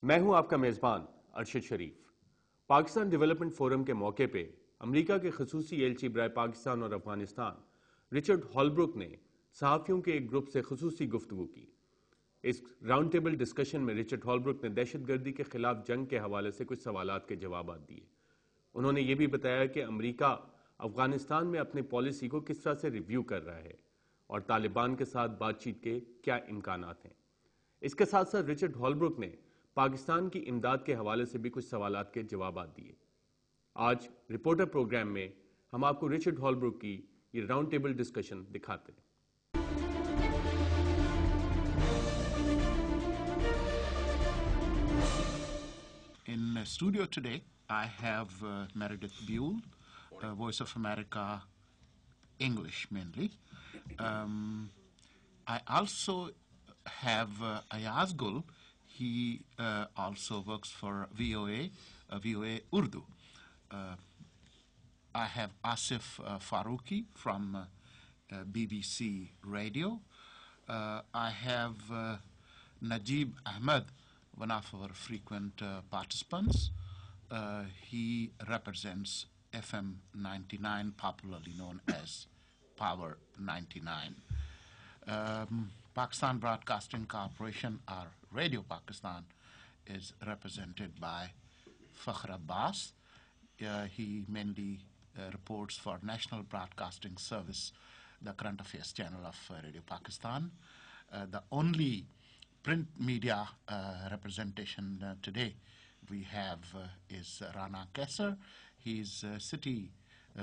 मैं हूं आपका मेजबान अरशद शरीफ। पाकिस्तान डेवलपमेंट फोरम के मौके पे अमेरिका के खसूसी एलची बराए पाकिस्तान और अफगानिस्तान रिचर्ड हॉलब्रुक ने सहाफ़ियों के एक ग्रुप से खसूसी गुफ्तगू की। इस राउंड टेबल डिस्कशन में रिचर्ड हॉलब्रुक ने दहशतगर्दी के खिलाफ जंग के हवाले से कुछ सवालात के जवाब दिए। उन्होंने ये भी बताया कि अमेरिका अफगानिस्तान में अपनी पॉलिसी को किस तरह से रिव्यू कर रहा है और तालिबान के साथ बातचीत के क्या इम्कानात हैं। इसके साथ साथ रिचर्ड हॉलब्रुक ने पाकिस्तान की इमदाद के हवाले से भी कुछ सवालात के जवाब दिए। आज रिपोर्टर प्रोग्राम में हम आपको रिचर्ड हॉलब्रुक की ये राउंड टेबल डिस्कशन दिखाते हैं। In studio today, I have Meredith Buell, Voice of America, English mainly. I also have Ayaz Gul. He also works for VOA Urdu. I have Asif Faruqi from BBC Radio. I have Najib Ahmed, one of our frequent participants. He represents FM 99, popularly known as Power 99. Pakistan Broadcasting Corporation, or Radio Pakistan, is represented by Fakhr Abbas. He mainly reports for National Broadcasting Service, the current affairs channel of Radio Pakistan. The only print media representation today we have is Rana Kesser. He's city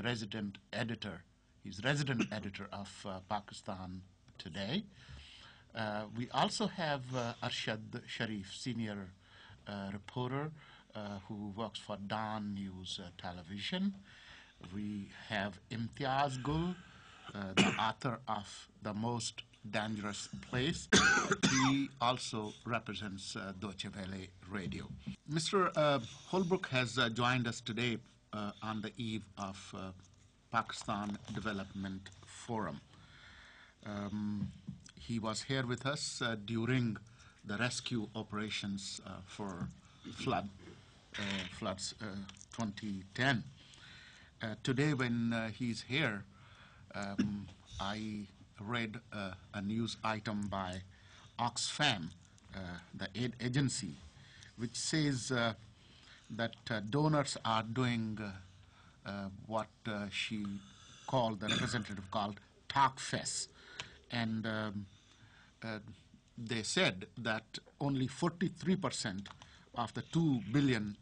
resident editor. He's resident editor of Pakistan Today. We also have Arshad Sharif, senior reporter who works for Dawn News Television. We have Imtiaz Gul, the author of The Most Dangerous Place. He also represents Deutsche Welle Radio. Mr. Holbrook has joined us today on the eve of Pakistan Development Forum. He was here with us during the rescue operations for floods 2010. Today when he's here, I read a news item by Oxfam, the aid agency, which says that donors are doing what the representative called talk fest. And they said that only 43% of the $2 billion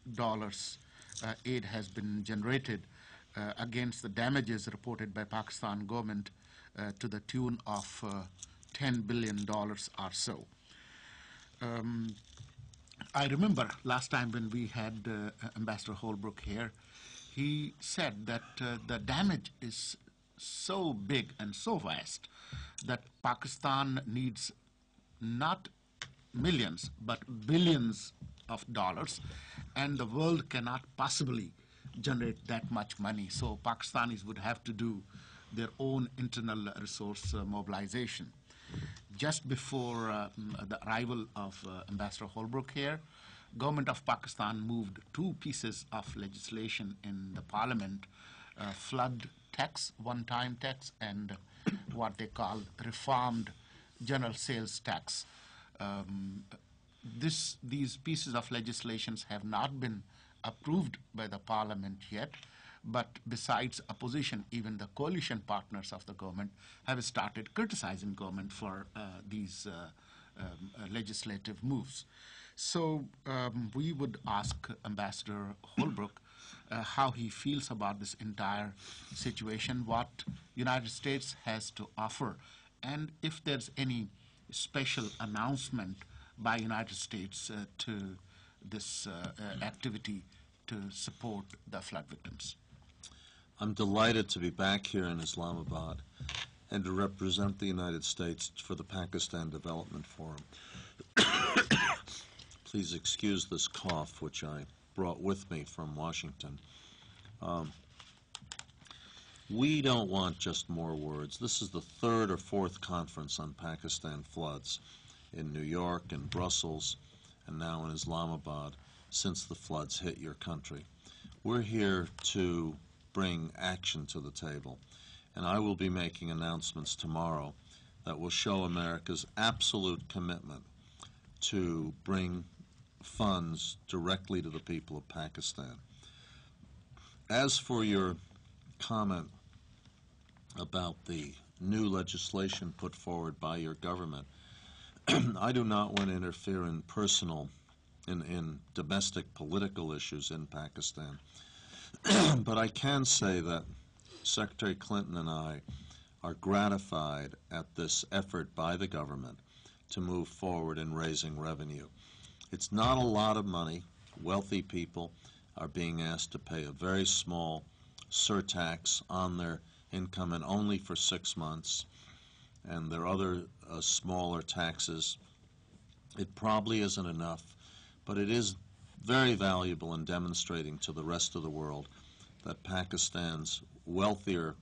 aid has been generated against the damages reported by Pakistan government to the tune of $10 billion or so. I remember last time when we had Ambassador Holbrook here, he said that the damage is so big and so vast that Pakistan needs not millions but billions of dollars, and the world cannot possibly generate that much money. So Pakistanis would have to do their own internal resource mobilization. Just before the arrival of Ambassador Holbrook here, government of Pakistan moved two pieces of legislation in the parliament, flood tax, one-time tax, and what they call reformed general sales tax. These pieces of legislations have not been approved by the parliament yet, but besides opposition, even the coalition partners of the government have started criticizing government for these legislative moves. So we would ask Ambassador Holbrook how he feels about this entire situation, what United States has to offer, and if there's any special announcement by United States to this activity to support the flood victims. I'm delighted to be back here in Islamabad and to represent the United States for the Pakistan Development Forum. Please excuse this cough, which I brought with me from Washington. We don't want just more words. This is the third or fourth conference on Pakistan floods in New York and Brussels and now in Islamabad since the floods hit your country. We're here to bring action to the table, and I will be making announcements tomorrow that will show America's absolute commitment to bring funds directly to the people of Pakistan. As for your comment about the new legislation put forward by your government, I do not want to interfere in domestic political issues in Pakistan. But I can say that Secretary Clinton and I are gratified at this effort by the government to move forward in raising revenue. It's not a lot of money. Wealthy people are being asked to pay a very small surtax on their income, and only for 6 months. And there are other smaller taxes. It probably isn't enough, but it is very valuable in demonstrating to the rest of the world that Pakistan's wealthier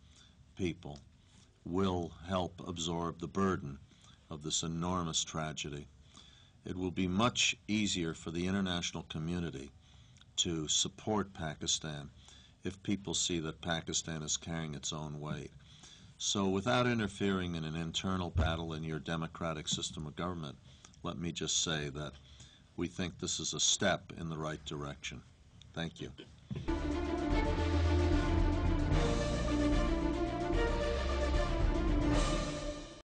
people will help absorb the burden of this enormous tragedy. It will be much easier for the international community to support Pakistan if people see that Pakistan is carrying its own weight. So without interfering in an internal battle in your democratic system of government, let me just say that we think this is a step in the right direction. Thank you.